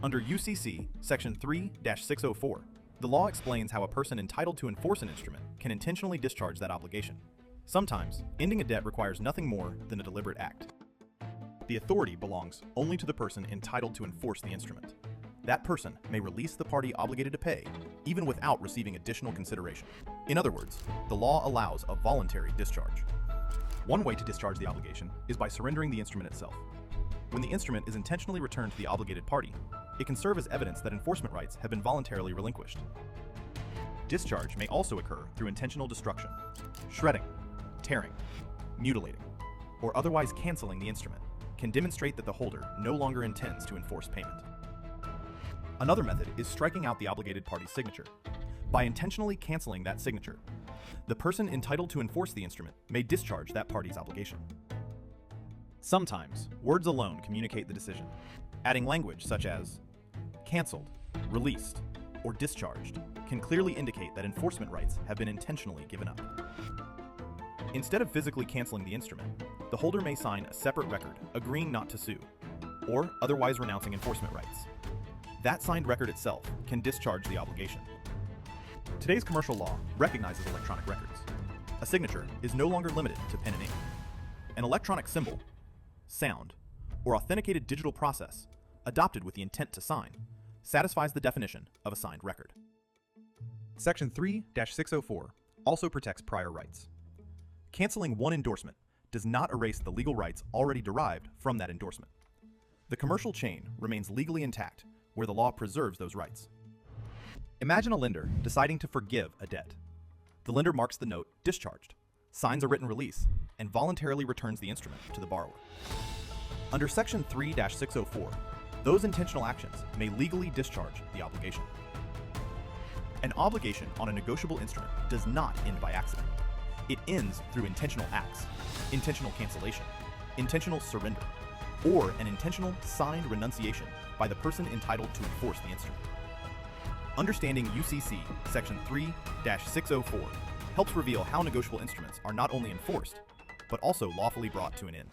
Under UCC Section 3-604, the law explains how a person entitled to enforce an instrument can intentionally discharge that obligation. Sometimes, ending a debt requires nothing more than a deliberate act. The authority belongs only to the person entitled to enforce the instrument. That person may release the party obligated to pay, even without receiving additional consideration. In other words, the law allows a voluntary discharge. One way to discharge the obligation is by surrendering the instrument itself. When the instrument is intentionally returned to the obligated party, it can serve as evidence that enforcement rights have been voluntarily relinquished. Discharge may also occur through intentional destruction, shredding, tearing, mutilating, or otherwise canceling the instrument can demonstrate that the holder no longer intends to enforce payment. Another method is striking out the obligated party's signature. By intentionally canceling that signature, the person entitled to enforce the instrument may discharge that party's obligation. Sometimes, words alone communicate the decision. Adding language such as canceled, released, or discharged can clearly indicate that enforcement rights have been intentionally given up. Instead of physically canceling the instrument, the holder may sign a separate record agreeing not to sue, or otherwise renouncing enforcement rights. That signed record itself can discharge the obligation. Today's commercial law recognizes electronic records. A signature is no longer limited to pen and ink. An electronic symbol, sound, or authenticated digital process adopted with the intent to sign satisfies the definition of a signed record. Section 3-604 also protects prior rights. Canceling one endorsement does not erase the legal rights already derived from that endorsement. The commercial chain remains legally intact where the law preserves those rights. Imagine a lender deciding to forgive a debt. The lender marks the note discharged, signs a written release, and voluntarily returns the instrument to the borrower. Under Section 3-604, those intentional actions may legally discharge the obligation. An obligation on a negotiable instrument does not end by accident. It ends through intentional acts, intentional cancellation, intentional surrender, or an intentional signed renunciation by the person entitled to enforce the instrument. Understanding UCC Section 3-604 helps reveal how negotiable instruments are not only enforced, but also lawfully brought to an end.